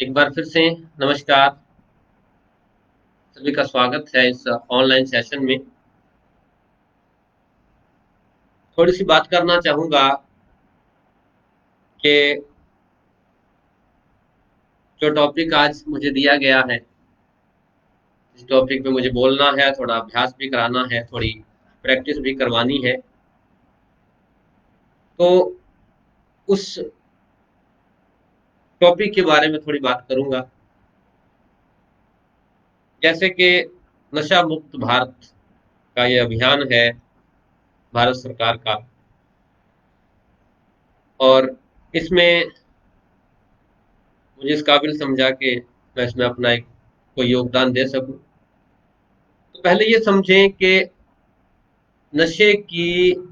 एक बार फिर से नमस्कार। सभी का स्वागत है इस ऑनलाइन सेशन में। थोड़ी सी बात करना चाहूँगा कि जो टॉपिक आज मुझे दिया गया है, इस टॉपिक पे मुझे बोलना है, थोड़ा अभ्यास भी कराना है, थोड़ी प्रैक्टिस भी करवानी है। तो उस टॉपिक के बारे में थोड़ी बात करूँगा। जैसे कि नशा मुक्त भारत का ये अभियान है भारत सरकार का, और इसमें मुझे इस काबिल समझा कि मैं इसमें अपना एक कोई योगदान दे सकूं। तो पहले ये समझें कि नशे की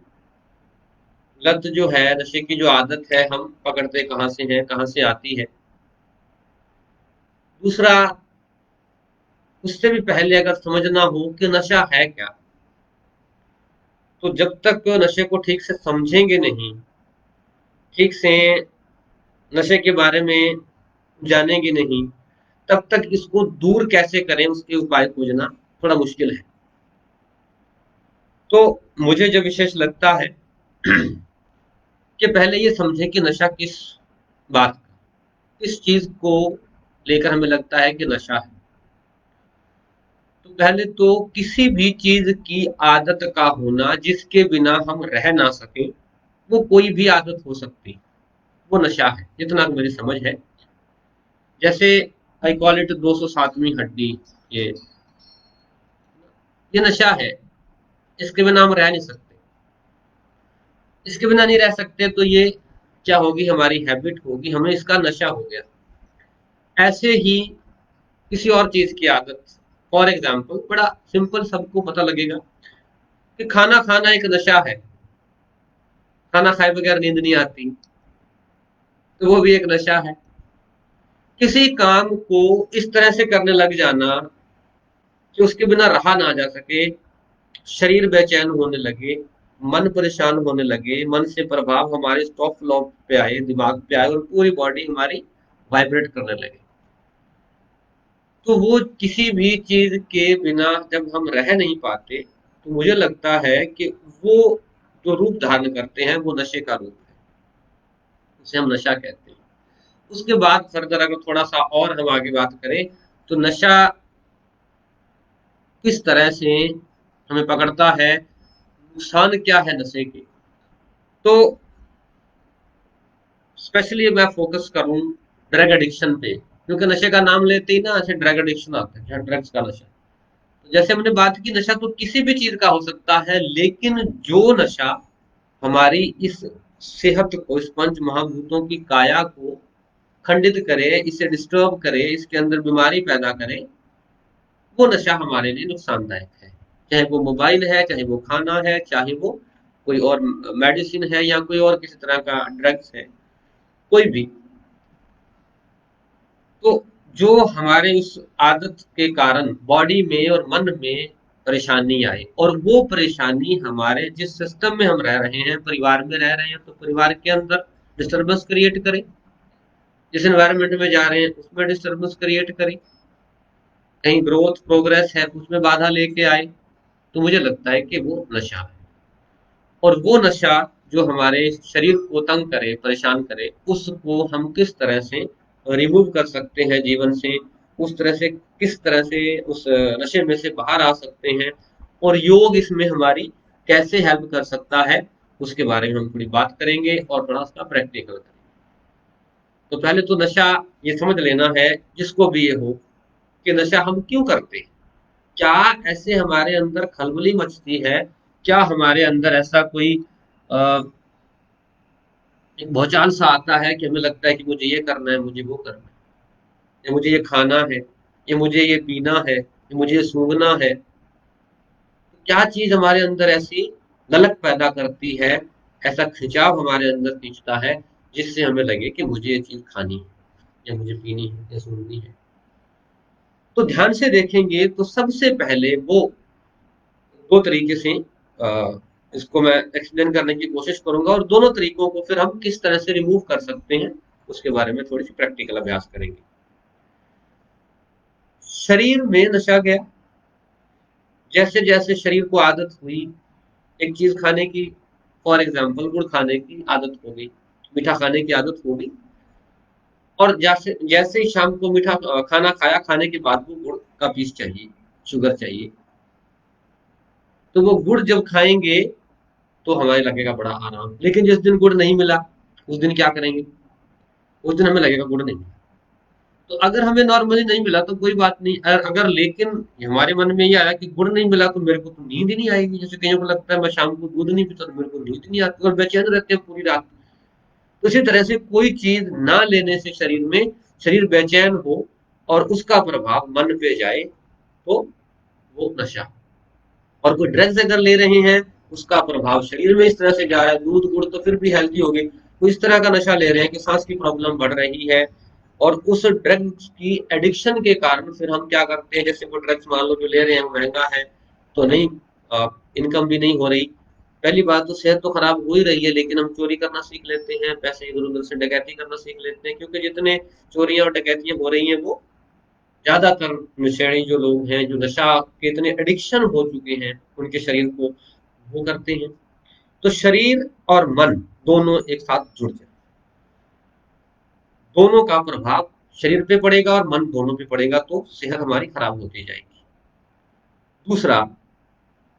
लत जो है, नशे की जो आदत है, हम पकड़ते कहाँ से हैं, कहाँ से आती है। दूसरा, उससे भी पहले अगर समझना हो कि नशा है क्या, तो जब तक नशे को ठीक से समझेंगे नहीं, ठीक से नशे के बारे में जानेंगे नहीं, तब तक इसको दूर कैसे करें उसके उपाय खोजना थोड़ा मुश्किल है। तो मुझे जो विशेष लगता है कि पहले ये समझें कि नशा किस बात का, किस चीज को लेकर हमें लगता है कि नशा है। तो पहले तो किसी भी चीज की आदत का होना जिसके बिना हम रह ना सके, वो कोई भी आदत हो सकती, वो नशा है, जितना मेरी समझ है। जैसे आई कॉल इट 207वीं हड्डी, ये ये नशा है, इसके बिना हम रह नहीं सकते। इसके बिना नहीं रह सकते तो ये क्या होगी, हमारी हैबिट होगी, हमें इसका नशा हो गया। ऐसे ही किसी और चीज की आदत, फॉर एग्जाम्पल बड़ा सिंपल, सबको पता लगेगा कि खाना खाना एक नशा है। खाना खाए बगैर नींद नहीं आती, तो वो भी एक नशा है। किसी काम को इस तरह से करने लग जाना कि उसके बिना रहा ना जा सके, शरीर बेचैन होने लगे, मन परेशान होने लगे, मन से प्रभाव हमारे स्टॉप लॉक पे आए, दिमाग पे आए, और पूरी बॉडी हमारी वाइब्रेट करने लगे। तो वो किसी भी चीज के बिना जब हम रह नहीं पाते, तो मुझे लगता है कि वो जो रूप धारण करते हैं वो नशे का रूप है, उसे हम नशा कहते हैं। उसके बाद फर्दर अगर थोड़ा सा और हम आगे बात करें, तो नशा किस तरह से हमें पकड़ता है, नुकसान क्या है नशे के। तो स्पेशली मैं फोकस करूं ड्रग एडिक्शन पे, क्योंकि नशे का नाम लेते ही ना ऐसे ड्रग एडिक्शन आता है, ड्रग्स का नशा। तो जैसे हमने बात की, नशा तो किसी भी चीज का हो सकता है, लेकिन जो नशा हमारी इस सेहत को, इस पंच महाभूतों की काया को खंडित करे, इसे डिस्टर्ब करे, इसके अंदर बीमारी पैदा करे, वो नशा हमारे लिए नुकसानदायक है। चाहे वो मोबाइल है, चाहे वो खाना है, चाहे वो कोई और मेडिसिन है, या कोई और किसी तरह का ड्रग्स है, कोई भी। तो जो हमारे उस आदत के कारण बॉडी में और मन में परेशानी आए, और वो परेशानी हमारे जिस सिस्टम में हम रह रहे हैं, परिवार में रह रहे हैं, तो परिवार के अंदर डिस्टर्बेंस क्रिएट करे, जिस एनवायरनमेंट में जा रहे हैं उसमें डिस्टर्बेंस क्रिएट करे, कहीं ग्रोथ प्रोग्रेस है उसमें बाधा लेके आए, तो मुझे लगता है कि वो नशा है। और वो नशा जो हमारे शरीर को तंग करे, परेशान करे, उसको हम किस तरह से रिमूव कर सकते हैं जीवन से, उस तरह से किस तरह से उस नशे में से बाहर आ सकते हैं, और योग इसमें हमारी कैसे हेल्प कर सकता है, उसके बारे में हम थोड़ी बात करेंगे और थोड़ा उसका प्रैक्टिकल करेंगे। तो पहले तो नशा ये समझ लेना है, जिसको भी ये हो, कि नशा हम क्यों करते हैं। क्या ऐसे हमारे अंदर खलबली मचती है, क्या हमारे अंदर ऐसा कोई अ, एक भौचाल सा आता है कि हमें लगता है कि मुझे ये करना है, मुझे वो करना है, या मुझे ये खाना है, या मुझे ये पीना है, या मुझे ये सूंघना है। क्या चीज हमारे अंदर ऐसी ललक पैदा करती है, ऐसा खिंचाव हमारे अंदर खींचता है, जिससे हमें लगे कि मुझे ये चीज खानी है, या मुझे पीनी है, या सूंघनी है। तो ध्यान से देखेंगे तो सबसे पहले वो दो तरीके से इसको मैं एक्सप्लेन करने की कोशिश करूंगा, और दोनों तरीकों को फिर हम किस तरह से रिमूव कर सकते हैं, उसके बारे में थोड़ी सी प्रैक्टिकल अभ्यास करेंगे। शरीर में नशा गया, जैसे जैसे शरीर को आदत हुई एक चीज खाने की, फॉर एग्जाम्पल गुड़ खाने की आदत हो गई, मीठा खाने की आदत हो गई, और जैसे जैसे ही शाम को मीठा खाना खाया, खाने के बाद वो गुड़ का पीस चाहिए, शुगर चाहिए, तो वो गुड़ जब खाएंगे तो हमें लगेगा बड़ा आराम। लेकिन जिस दिन गुड़ नहीं मिला, उस दिन क्या करेंगे? उस दिन हमें लगेगा गुड़ नहीं मिला। तो अगर हमें नॉर्मली नहीं मिला तो कोई बात नहीं, अगर लेकिन हमारे मन में ये आया कि गुड़ नहीं मिला तो मेरे को तो नींद ही नहीं आएगी, जैसे कईयों को लगता है मैं शाम को दूध नहीं पीता तो मेरे को नींद नहीं आती और बेचैन रहते हैं पूरी रात। तो इसी तरह से कोई चीज ना लेने से शरीर में, शरीर बेचैन हो और उसका प्रभाव मन पे जाए तो वो नशा। और कोई ड्रग्स अगर ले रहे हैं, उसका प्रभाव शरीर में इस तरह से जा रहा है, दूध गुड़ तो फिर भी हेल्थी हो गई, कोई इस तरह का नशा ले रहे हैं कि सांस की प्रॉब्लम बढ़ रही है, और उस ड्रग्स की एडिक्शन के कारण फिर हम क्या करते हैं, जैसे वो ड्रग्स मान लो जो ले रहे हैं वो महंगा है तो नहीं, इनकम भी नहीं हो रही, पहली बात तो सेहत तो खराब हो ही रही है, लेकिन हम चोरी करना सीख लेते हैं, पैसे इधर उधर से डकैती करना सीख लेते हैं, क्योंकि जितने चोरियां और डकैतियां हो रही हैं वो ज्यादातर नशेड़ी जो लोग हैं, जो नशा के इतने एडिक्शन हो चुके हैं उनके शरीर को, वो करते हैं। तो शरीर और मन दोनों एक साथ जुड़ जाए, दोनों का प्रभाव शरीर पे पड़ेगा और मन दोनों पे पड़ेगा तो सेहत हमारी खराब होती जाएगी। दूसरा,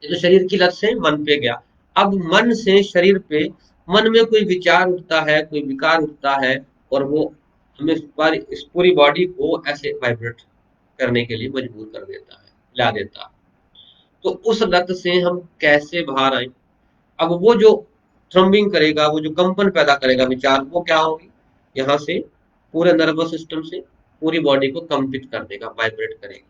ये तो शरीर की लत से मन पे गया। अब मन से शरीर पे, मन में कोई विचार उठता है, कोई विकार उठता है, और वो हमें इस पूरी बॉडी को ऐसे वाइब्रेट करने के लिए मजबूर कर देता है, ला देता है। तो उस लत से हम कैसे बाहर आए? अब वो जो थ्रम्बिंग करेगा, वो जो कंपन पैदा करेगा विचार, वो क्या होगी? यहाँ से पूरे नर्वस सिस्टम से पूरी बॉडी को कंपित कर देगा, वाइब्रेट करेगा।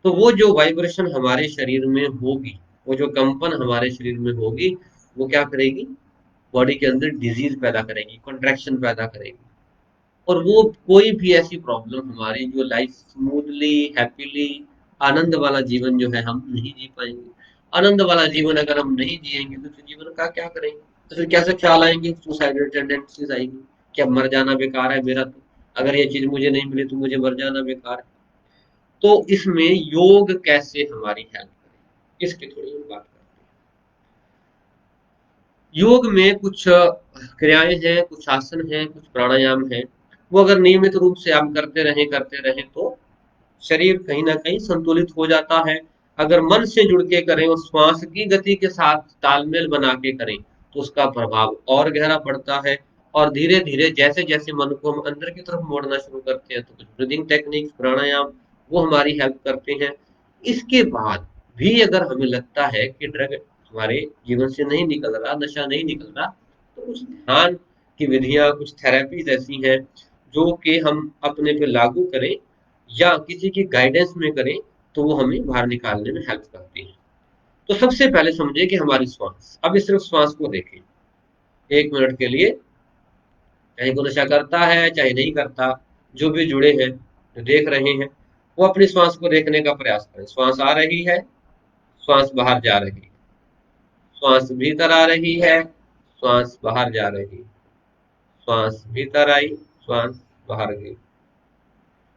तो वो जो वाइब्रेशन हमारे शरीर में होगी, वो जो कंपन हमारे शरीर में होगी, वो क्या करेगी? बॉडी के अंदर डिजीज पैदा करेगी, कॉन्ट्रैक्शन पैदा करेगी, और वो कोई भी ऐसी प्रॉब्लम हमारी जो लाइफ स्मूथली, हैप्पीली, आनंद वाला जीवन जो है हम नहीं जी पाएंगे। आनंद वाला जीवन अगर हम नहीं जिएंगे तो फिर जीवन का क्या करेंगे? तो फिर कैसे ख्याल आएंगे? सुसाइडल टेंडेंसीज आएंगी, क्या मर जाना बेकार है मेरा, तो अगर ये चीज मुझे नहीं मिली तो मुझे मर जाना बेकार है। तो इसमें योग कैसे हमारी हेल्प करे, इसकी थोड़ी हम बात करते हैं। योग में कुछ क्रियाएं हैं, कुछ आसन हैं, कुछ प्राणायाम हैं, वो अगर नियमित रूप से आप करते रहें तो शरीर कहीं ना कहीं संतुलित हो जाता है। अगर मन से जुड़ के करें और श्वास की गति के साथ तालमेल बना के करें तो उसका प्रभाव और गहरा पड़ता है। और धीरे धीरे जैसे जैसे मन को हम अंदर की तरफ मोड़ना शुरू करते हैं तो कुछ ब्रीदिंग टेक्निक्स, प्राणायाम, वो हमारी हेल्प करते हैं। इसके बाद भी अगर हमें लगता है कि ड्रग हमारे जीवन से नहीं निकल रहा, नशा नहीं निकल रहा, तो कुछ ध्यान की विधियां, कुछ थेरेपीज ऐसी हैं जो कि हम अपने पे लागू करें या किसी की गाइडेंस में करें तो वो हमें बाहर निकालने में हेल्प करती है। तो सबसे पहले समझिए कि हमारी श्वास, अभी सिर्फ श्वास को देखें 1 मिनट के लिए, चाहे वो नशा करता है चाहे नहीं करता, जो भी जुड़े हैं, जो देख रहे हैं, वो अपनी श्वास को देखने का प्रयास करें। श्वास आ रही है, श्वास बाहर जा रही है, श्वास भीतर आ रही है, श्वास बाहर जा रही है, श्वास भीतर आई, श्वास बाहर गई।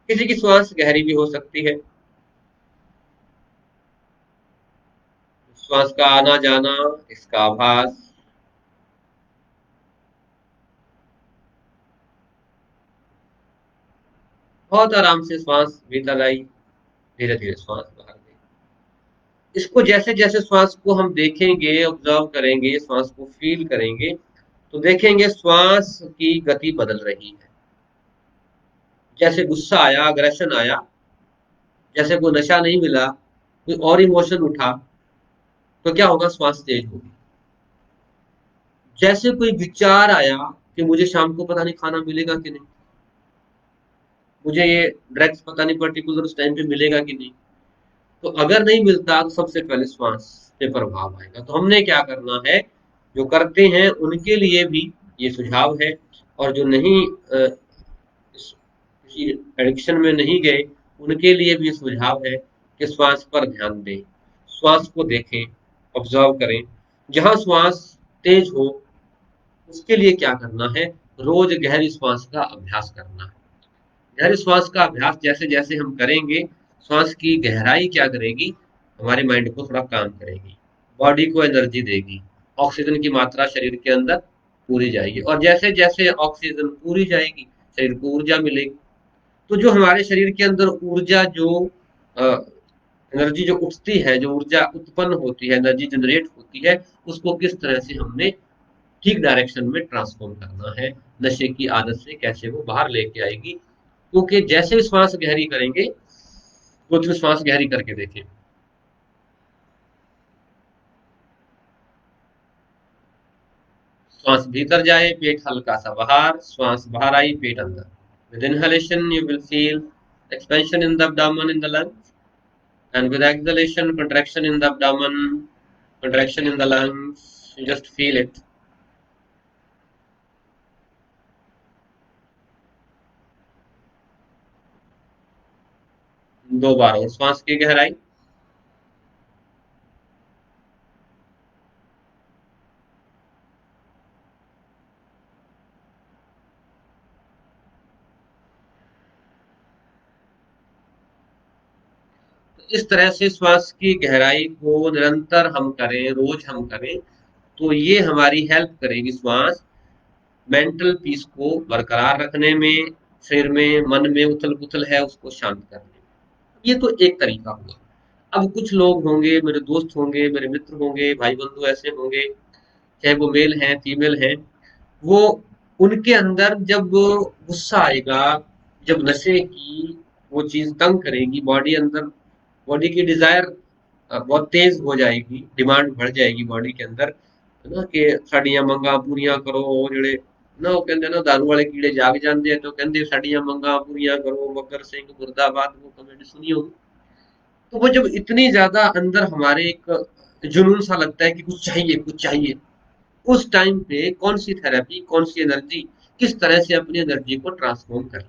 किसी की श्वास गहरी भी हो सकती है, श्वास का आना जाना, इसका आभास। बहुत आराम से श्वास भीतर आई, धीरे धीरे श्वास बाहर गई। इसको जैसे जैसे श्वास को हम देखेंगे, ऑब्जर्व करेंगे, श्वास को फील करेंगे, तो देखेंगे श्वास की गति बदल रही है। जैसे गुस्सा आया, अग्रेशन आया, जैसे कोई नशा नहीं मिला, कोई और इमोशन उठा, तो क्या होगा? श्वास तेज होगी। जैसे कोई विचार आया कि मुझे शाम को पता नहीं खाना मिलेगा कि नहीं, मुझे ये ड्रग्स पता नहीं पर्टिकुलर उस टाइम पे मिलेगा कि नहीं, तो अगर नहीं मिलता तो सबसे पहले श्वास पे प्रभाव आएगा। तो हमने क्या करना है, जो करते हैं उनके लिए भी ये सुझाव है, और जो नहीं किसी एडिक्शन में नहीं गए उनके लिए भी सुझाव है कि श्वास पर ध्यान दें, श्वास को देखें, ऑब्जर्व करें। जहां श्वास तेज हो उसके लिए क्या करना है, रोज गहरी श्वास का अभ्यास करना है। गहरी श्वास का अभ्यास जैसे जैसे हम करेंगे श्वास की गहराई क्या करेगी, हमारे माइंड को थोड़ा काम करेगी, बॉडी को एनर्जी देगी, ऑक्सीजन की मात्रा शरीर के अंदर पूरी जाएगी, और जैसे जैसे ऑक्सीजन पूरी जाएगी शरीर को ऊर्जा मिलेगी। तो जो हमारे शरीर के अंदर ऊर्जा, जो एनर्जी जो उठती है, जो ऊर्जा उत्पन्न होती है, एनर्जी जनरेट होती है, उसको किस तरह से हमने ठीक डायरेक्शन में ट्रांसफॉर्म करना है, नशे की आदत से कैसे वो बाहर लेके आएगी। क्योंकि जैसे श्वास गहरी करेंगे, कुछ श्वास गहरी करके देखें। श्वास भीतर जाए, पेट हल्का सा बाहर, श्वास बाहर आई, पेट अंदर। With inhalation, you will feel expansion in the abdomen, in the lungs, and with exhalation, contraction in the abdomen, contraction in the lungs. You just feel it. 2 बार और श्वास की गहराई। तो इस तरह से श्वास की गहराई को निरंतर हम करें, रोज हम करें, तो ये हमारी हेल्प करेगी श्वास मेंटल पीस को बरकरार रखने में, शरीर में मन में उथल पुथल है उसको शांत करने में। ये तो एक तरीका हुआ। अब कुछ लोग होंगे, मेरे दोस्त होंगे, मेरे मित्र होंगे, भाई बंधु ऐसे होंगे, चाहे वो मेल हैं फीमेल हैं, वो उनके अंदर जब गुस्सा आएगा, जब नशे की वो चीज तंग करेगी, बॉडी अंदर, बॉडी की डिजायर बहुत तेज हो जाएगी, डिमांड बढ़ जाएगी बॉडी के अंदर, है ना, कि साड़ियां मंगा पूरियां करो। और ਜਿਹੜੇ ना वो कहते ना दारू वाले कीड़े जाग जाते हैं, तो कहते साड़ियां मंगा पूरियां करो, मगर सिंह मुर्दाबाद, वो कमेंट सुनी होगी। तो वो जब इतनी ज्यादा अंदर हमारे एक जुनून सा लगता है कि कुछ चाहिए कुछ चाहिए, उस टाइम पे कौन सी थेरेपी, कौन सी एनर्जी, किस तरह से अपनी एनर्जी को ट्रांसफॉर्म करें।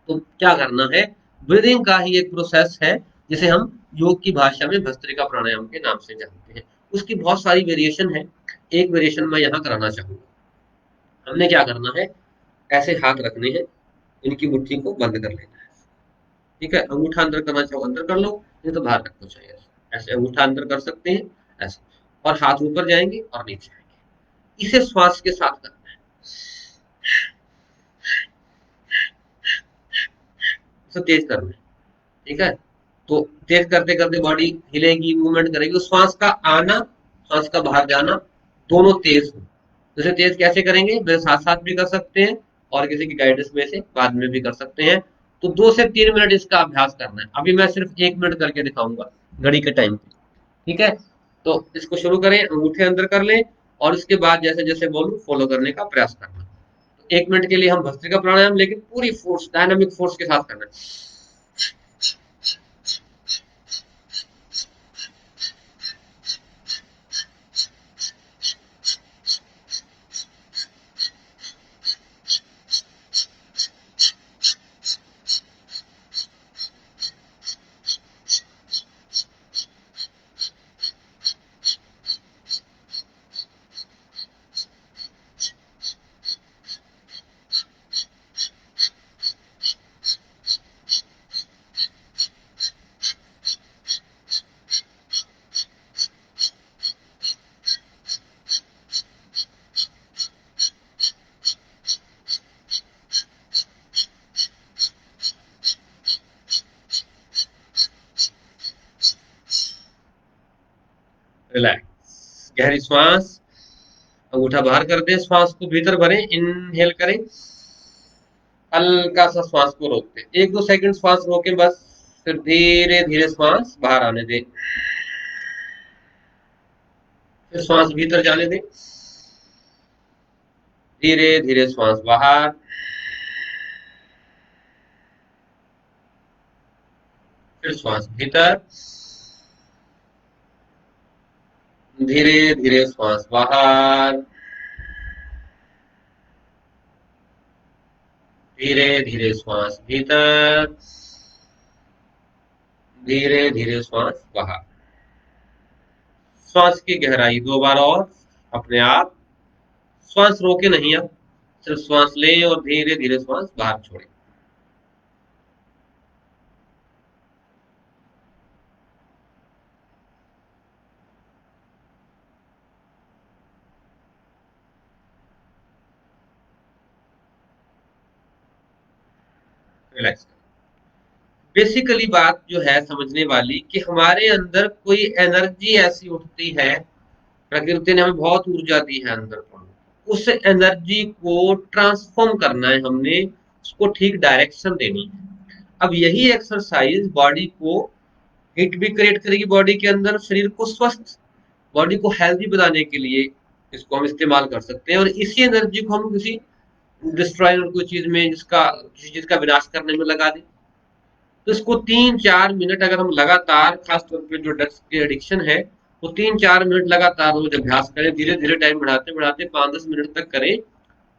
तो क्या करना है, ब्रीदिंग का ही एक प्रोसेस है, जिसे हम योग की भाषा में भस्त्रिका प्राणायाम के नाम से जानते हैं। उसकी बहुत सारी वेरिएशन है, एक वेरिएशन मैं यहाँ कराना चाहूंगा। हमने क्या करना है, ऐसे हाथ रखने हैं, इनकी मुट्ठी को बंद कर लेना है। ठीक है, अंगूठा अंदर करना चाहो अंदर कर लो, नहीं तो बाहर रखना चाहिए। ऐसे अंगूठा अंदर कर सकते हैं, ऐसे, और हाथ ऊपर जाएंगे और नीचे आएंगे। इसे श्वास के साथ करना है, इसे तेज करना है। ठीक है, तो तेज करते करते बॉडी हिलेगी, मूवमेंट करेगी, तो श्वास का आना, श्वास का बाहर जाना, दोनों तेज हो। जैसे तेज कैसे करेंगे, मेरे साथ साथ भी कर सकते हैं, और किसी की गाइडेंस में से बाद में भी कर सकते हैं। तो 2 से 3 मिनट इसका अभ्यास करना है। अभी मैं सिर्फ 1 मिनट करके दिखाऊंगा घड़ी के टाइम पे। ठीक है, तो इसको शुरू करें, अंगूठे अंदर कर लें, और इसके बाद जैसे जैसे बोलूं फॉलो करने का प्रयास करना। तो 1 मिनट के लिए हम भस्त्रिका प्राणायाम, लेकिन पूरी फोर्स, डायनामिक फोर्स के साथ करना है। रिलैक्स, गहरी सांस, अंगूठा बाहर कर दें, श्वास को भीतर भरें, इनहेल करें, हल्का सा श्वास को रोक दें, 1-2 सेकंड श्वास रोकें बस, फिर धीरे धीरे श्वास बाहर आने दें, फिर श्वास भीतर जाने दें, धीरे धीरे श्वास बाहर, फिर श्वास भीतर, धीरे धीरे श्वास बाहर, धीरे धीरे श्वास भीतर, धीरे धीरे श्वास बाहर। श्वास की गहराई 2 बार और, अपने आप, श्वास रोके नहीं, अब सिर्फ श्वास लें और धीरे धीरे श्वास बाहर छोड़ें। रिलैक्स करें। बेसिकली बात जो है समझने वाली कि हमारे अंदर कोई एनर्जी ऐसी उठती है, प्रकृति ने हमें बहुत ऊर्जा दी है अंदर पर, उस एनर्जी को ट्रांसफॉर्म करना है हमने, उसको ठीक डायरेक्शन देनी है। अब यही एक्सरसाइज बॉडी को हिट भी क्रिएट करेगी, बॉडी के अंदर शरीर को स्वस्थ, बॉडी को हेल्दी बनाने के लिए इसको हम इस्तेमाल कर सकते हैं। और इसी एनर्जी को हम किसी डिस्ट्रॉय कोई चीज में, जिसका किसी चीज का विनाश करने में लगा दें। तो इसको 3-4 मिनट अगर हम लगातार, खासतौर पे जो ड्रग्स की एडिक्शन है, वो 3-4 मिनट लगातार रोज अभ्यास करें, धीरे धीरे टाइम बढ़ाते बढ़ाते 5-10 मिनट तक करें,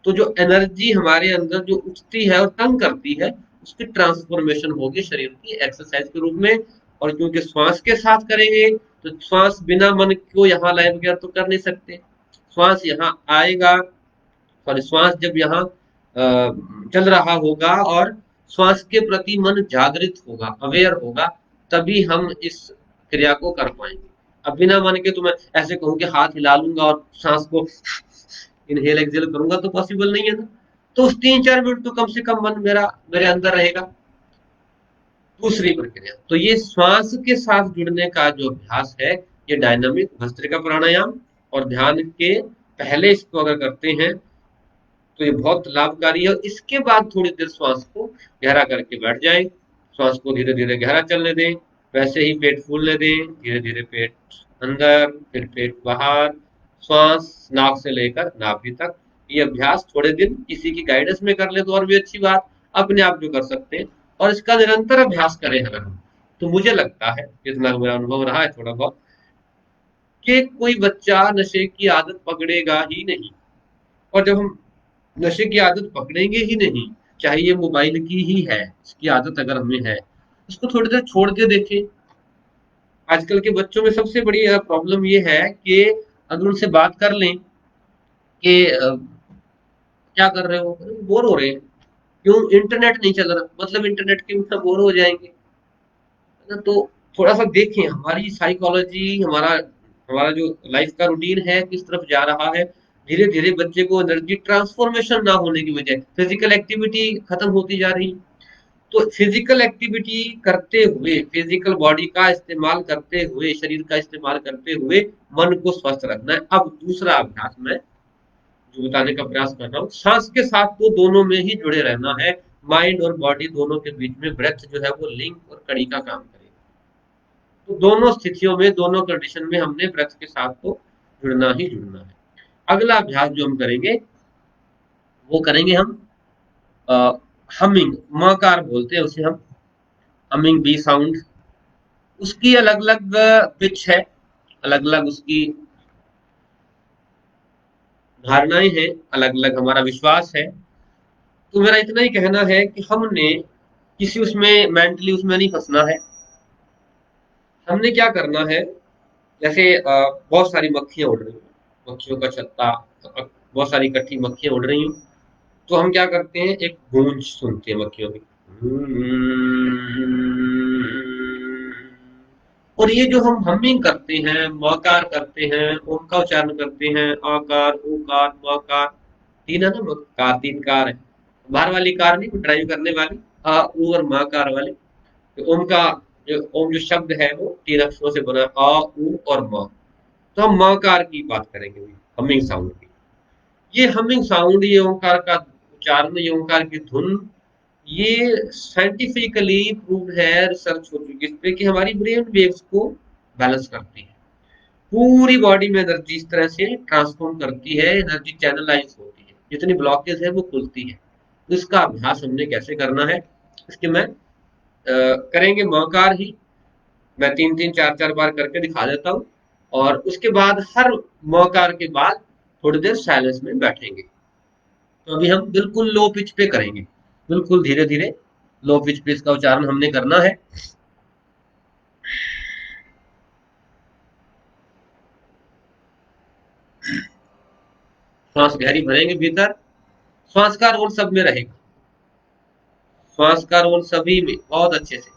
तो जो एनर्जी हमारे अंदर जो उठती है और तंग करती है, उसकी ट्रांसफॉर्मेशन होगी शरीर की एक्सरसाइज के रूप में। और क्योंकि श्वास के साथ करेंगे, तो श्वास बिना मन को यहाँ लाए बगैर तो कर नहीं सकते। श्वास यहाँ आएगा, और श्वास जब यहाँ चल रहा होगा और श्वास के प्रति मन जागृत होगा, अवेयर होगा, तभी हम इस क्रिया को कर पाएंगे। अब बिना मन के तो मैं ऐसे कहूँ कि हाथ हिला लूंगा और सांस को इनहेल एक्सहेल करूंगा, तो पॉसिबल नहीं है ना। तो उस 3-4 मिनट तो कम से कम मन मेरा मेरे अंदर रहेगा। दूसरी प्रक्रिया तो ये श्वास के साथ जुड़ने का जो अभ्यास है, ये डायनामिक भस्त्रिका प्राणायाम, और ध्यान के पहले इसको अगर करते हैं तो ये बहुत लाभकारी है। इसके बाद थोड़ी देर श्वास को गहरा करके बैठ जाएं, श्वास को धीरे धीरे गहरा चलने दें, वैसे ही पेट फूलने दें, धीरे धीरे पेट अंदर फिर पेट बाहर, श्वास नाक से लेकर नाभि तक। ये अभ्यास थोड़े दिन किसी की गाइडेंस में कर ले तो और भी अच्छी बात, अपने आप जो कर सकते हैं। और इसका निरंतर अभ्यास करें अगर हम, तो मुझे लगता है, जितना मेरा अनुभव रहा है थोड़ा बहुत, कि कोई बच्चा नशे की आदत पकड़ेगा ही नहीं। और जब हम नशे की आदत पकड़ेंगे ही नहीं, चाहे ये मोबाइल की ही है, इसकी आदत अगर हमें है, उसको थोड़ी देर छोड़ के देखें। आजकल के बच्चों में सबसे बड़ी प्रॉब्लम ये है कि अगर उनसे बात कर लें कि क्या कर रहे हो, बोर हो रहे हैं। क्यों? इंटरनेट नहीं चल रहा, मतलब इंटरनेट के बिना बोर हो जाएंगे, है ना। तो थोड़ा सा देखें हमारी साइकोलॉजी, हमारा हमारा जो लाइफ का रूटीन है किस तरफ जा रहा है। धीरे धीरे बच्चे को एनर्जी ट्रांसफॉर्मेशन ना होने की वजह फिजिकल एक्टिविटी खत्म होती जा रही। तो फिजिकल एक्टिविटी करते हुए, फिजिकल बॉडी का इस्तेमाल करते हुए, शरीर का इस्तेमाल करते हुए मन को स्वस्थ रखना है। अब दूसरा अभ्यास मैं जो बताने का प्रयास कर रहा हूँ, सांस के साथ तो दोनों में ही जुड़े रहना है। माइंड और बॉडी दोनों के बीच में ब्रेथ जो है वो लिंक और कड़ी का काम करेगा। तो दोनों स्थितियों में, दोनों कंडीशन में हमने ब्रेथ के साथ तो जुड़ना ही जुड़ना है। अगला अभ्यास जो हम करेंगे, वो करेंगे हम हमिंग, मकार बोलते हैं उसे हम, हमिंग बी साउंड। उसकी अलग अलग पिच है, अलग अलग उसकी धारणाएं हैं, अलग अलग हमारा विश्वास है। तो मेरा इतना ही कहना है कि हमने किसी उसमें मेंटली उसमें नहीं फंसना है। हमने क्या करना है, जैसे बहुत सारी मक्खियां उड़ रही हैं, मक्खियों का छत्ता, बहुत सारी इकट्ठी मक्खियां उड़ रही हूँ, तो हम क्या करते हैं, एक गूंज सुनते हैं मक्खियों की, और ये जो हम हमिंग करते हैं, मकार करते हैं, ओम का उच्चारण करते हैं, आकार उकार मकार, तीन है ना, कार तीन कार है, बाहर वाली कार नहीं, ड्राइव करने वाली, आ ऊ और मा कार वाली। तो ओम का जो ओम जो शब्द है वो 3 अक्षरों से बना है, आ ऊ और म। तो हम मकार की बात करेंगे, हमिंग साउंड की। ये हमिंग साउंड, ये ओंकार का उच्चारण, ये ओंकार की धुन, ये साइंटिफिकली प्रूव्ड है, रिसर्च हो चुकी है इस पे, कि हमारी ब्रेन वेव्स को बैलेंस करती है, पूरी बॉडी में एनर्जी इस तरह से ट्रांसफॉर्म करती है, एनर्जी चैनलाइज होती है, जितनी ब्लॉकेज है वो खुलती है। तो इसका अभ्यास हमने कैसे करना है, इसके मैं करेंगे मौकार ही, मैं 3-3 4-4 बार करके दिखा देता हूँ। और उसके बाद हर मौकार के बाद थोड़ी देर साइलेंस में बैठेंगे। तो अभी हम बिल्कुल लो पिच पे करेंगे, बिल्कुल धीरे धीरे लो पिच पे इसका उच्चारण हमने करना है। श्वास गहरी भरेंगे भीतर, श्वास का रोल सब में रहेगा, श्वास का रोल सभी में बहुत अच्छे से।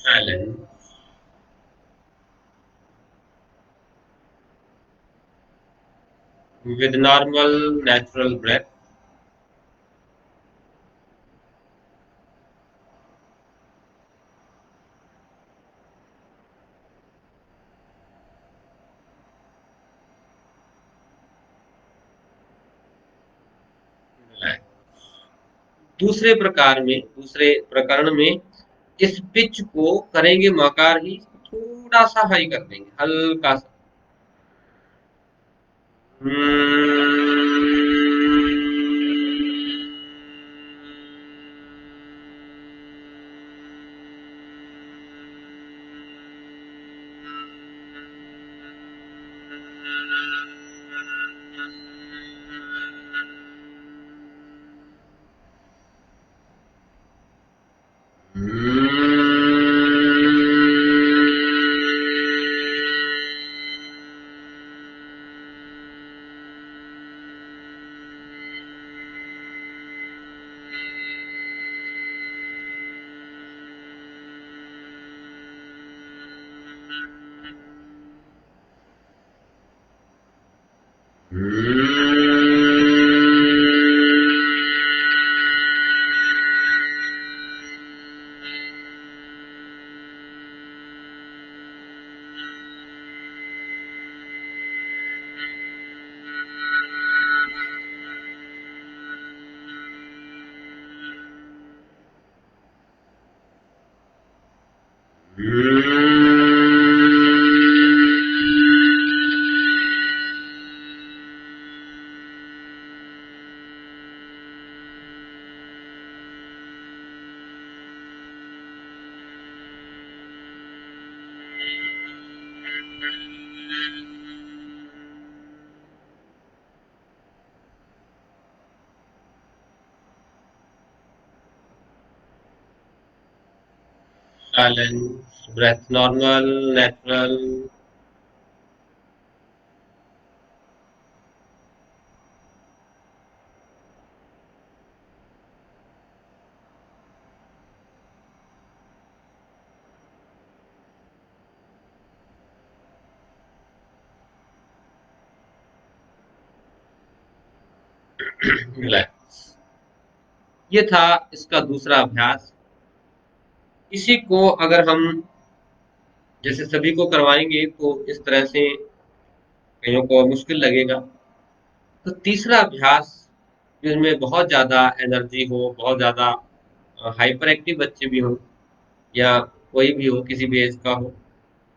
Silence with normal natural breath. दूसरे प्रकरण में इस पिच को करेंगे मकार ही, थोड़ा सा हाई कर देंगे, हल्का सा। Silence, breath normal, natural. Relax. ये था इसका दूसरा अभ्यास। इसी को अगर हम जैसे सभी को करवाएंगे तो इस तरह से कईयों को मुश्किल लगेगा। तो तीसरा अभ्यास जिसमें बहुत ज़्यादा एनर्जी हो, बहुत ज़्यादा हाइपर एक्टिव बच्चे भी हों या कोई भी हो, किसी भी एज का हो,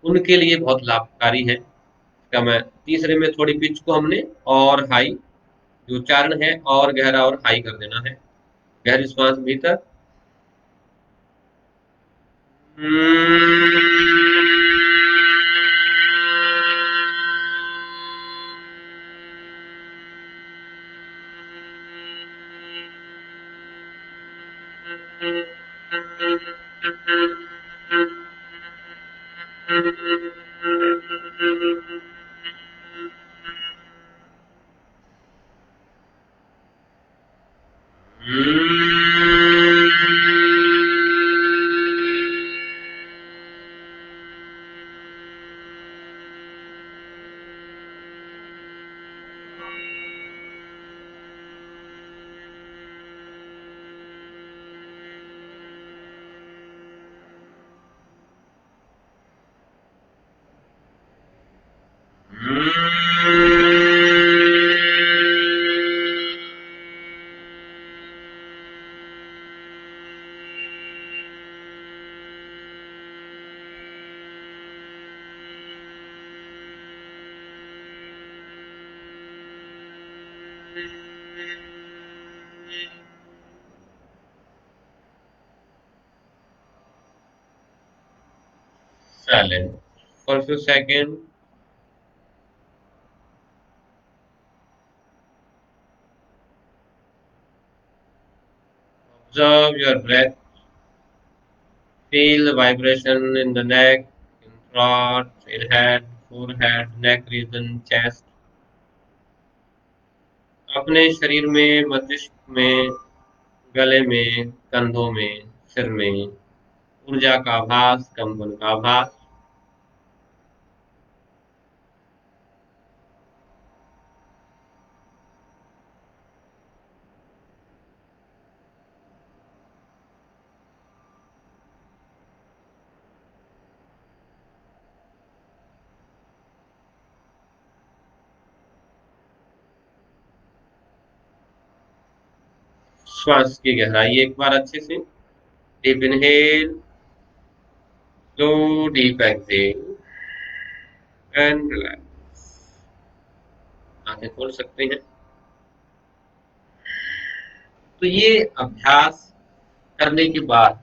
उनके लिए बहुत लाभकारी है। इसका मैं तीसरे में थोड़ी पिच को हमने और हाई, जो उच्चारण है और गहरा और हाई कर देना है। गहरी श्वास भीतर। Silent for a few seconds. Observe your breath. Feel the vibration in the neck, in throat, in head, forehead, neck region, chest. अपने शरीर में, मस्तिष्क में, गले में, कंधों में, सिर में ऊर्जा का आभास, कंपन का आभास। श्वास की गहराई एक बार अच्छे से। Deep inhale, low deep exhale and relax. आंखें खोल सकते हैं। तो ये अभ्यास करने के बाद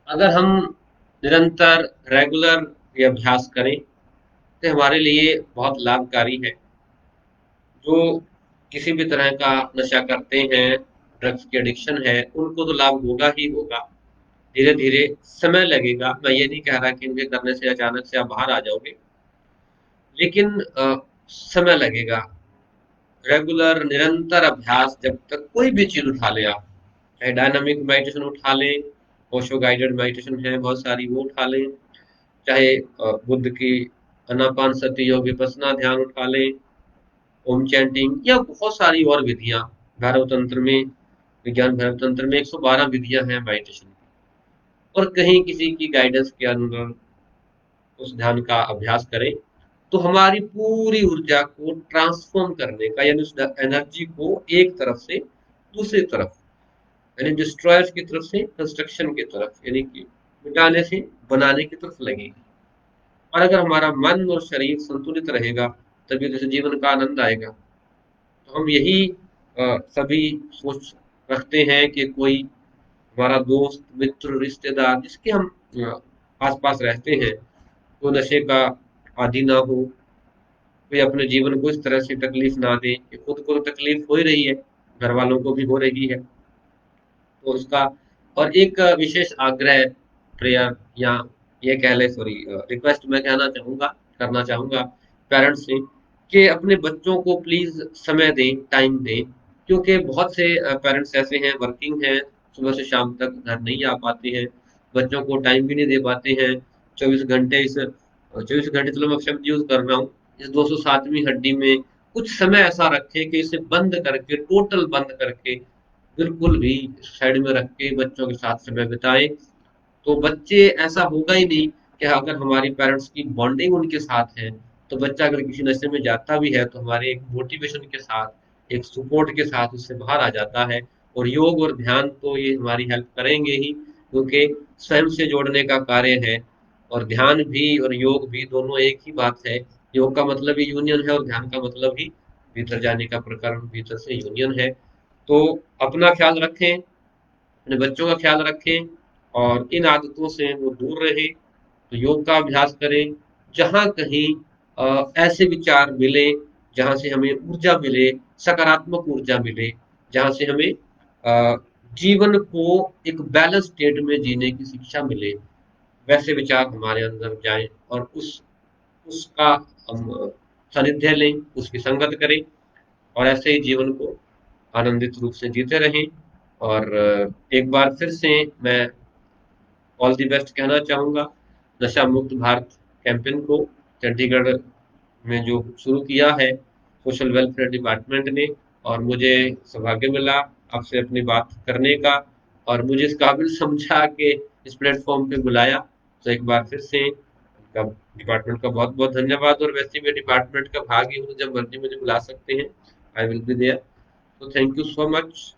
अगर हम निरंतर रेगुलर ये अभ्यास करें तो हमारे लिए बहुत लाभकारी है। जो किसी भी तरह का नशा करते हैं, ड्रग्स की एडिक्शन है, उनको तो लाभ होगा ही होगा। धीरे धीरे समय लगेगा। मैं ये नहीं कह रहा कि इनके करने से अचानक से आप बाहर आ जाओगे, लेकिन समय लगेगा। रेगुलर निरंतर अभ्यास, जब तक कोई भी चीज उठा ले आप, चाहे डायनामिक मेडिटेशन उठा लें, ओशो गाइडेड मेडिटेशन है बहुत सारी, वो उठा लें, चाहे बुद्ध की अनापान सती योग विपස්සना ध्यान उठा लें, ओम चैंटिंग या बहुत सारी और विधियां। भैरव तंत्र में, विज्ञान भैरव तंत्र में 112 विधियां हैं मेडिटेशन की। और कहीं किसी की गाइडेंस के अंदर उस ध्यान का अभ्यास करें तो हमारी पूरी ऊर्जा को ट्रांसफॉर्म करने का, यानी उस एनर्जी को एक तरफ से दूसरी तरफ, यानी डिस्ट्रॉयर्स की तरफ से कंस्ट्रक्शन की तरफ, यानी कि मिटाने से बनाने की तरफ लगेगी। और अगर हमारा मन और शरीर संतुलित रहेगा तभी जैसे जीवन का आनंद आएगा। तो हम यही सभी सोच रखते हैं कि कोई हमारा दोस्त, मित्र, रिश्तेदार जिसके हम आस पास रहते हैं, वो नशे का आदि ना हो, कोई अपने जीवन को इस तरह से तकलीफ ना दे कि खुद को तो तकलीफ हो ही रही है, घर वालों को भी हो रही है। तो उसका और एक विशेष आग्रह, प्रेयर या ये कह ले, सॉरी, रिक्वेस्ट मैं कहना चाहूंगा, करना चाहूंगा पेरेंट्स से कि अपने बच्चों को प्लीज समय दें, टाइम दें। क्योंकि बहुत से पेरेंट्स ऐसे हैं, वर्किंग हैं, सुबह से शाम तक घर नहीं आ पाते हैं, बच्चों को टाइम भी नहीं दे पाते हैं। 24 घंटे इस 24 घंटे, चलो मैं शब्द यूज कर रहा हूँ, इस 207वीं हड्डी में कुछ समय ऐसा रखें कि इसे बंद करके, टोटल बंद करके, बिल्कुल भी साइड में रख के बच्चों के साथ समय बिताएं। तो बच्चे, ऐसा होगा ही नहीं कि अगर हमारी पेरेंट्स की बॉन्डिंग उनके साथ है तो बच्चा अगर किसी नशे में जाता भी है तो हमारे एक मोटिवेशन के साथ, एक सपोर्ट के साथ उससे बाहर आ जाता है। और योग और ध्यान तो ये हमारी हेल्प करेंगे ही, क्योंकि स्वयं से जोड़ने का कार्य है। और ध्यान भी और योग भी दोनों एक ही बात है। योग का मतलब ही यूनियन है और ध्यान का मतलब ही भीतर जाने का प्रकरण, भीतर से यूनियन है। तो अपना ख्याल रखें, अपने बच्चों का ख्याल रखें और इन आदतों से वो दूर रहे। तो योग का अभ्यास करें। जहाँ कहीं ऐसे विचार मिले जहाँ से हमें ऊर्जा मिले, सकारात्मक ऊर्जा मिले, जहाँ से हमें जीवन को एक बैलेंस स्टेट में जीने की शिक्षा मिले, वैसे विचार हमारे अंदर जाएं और उसका हम सानिध्य लें, उसकी संगत करें और ऐसे ही जीवन को आनंदित रूप से जीते रहें। और एक बार फिर से मैं ऑल द बेस्ट कहना चाहूँगा नशा मुक्त भारत कैंपेन को, चंडीगढ़ में जो शुरू किया है सोशल वेलफेयर डिपार्टमेंट ने। और मुझे सौभाग्य मिला आपसे अपनी बात करने का और मुझे इस काबिल समझा कि इस प्लेटफॉर्म पे बुलाया। तो एक बार फिर से आपका डिपार्टमेंट का बहुत बहुत धन्यवाद। और वैसे मैं डिपार्टमेंट का भाग ही हूँ, जब मर्जी मुझे बुला सकते हैं, आई विल बी देयर। तो थैंक यू सो मच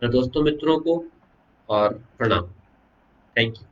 दोस्तों मित्रों को, और प्रणाम। Thank you.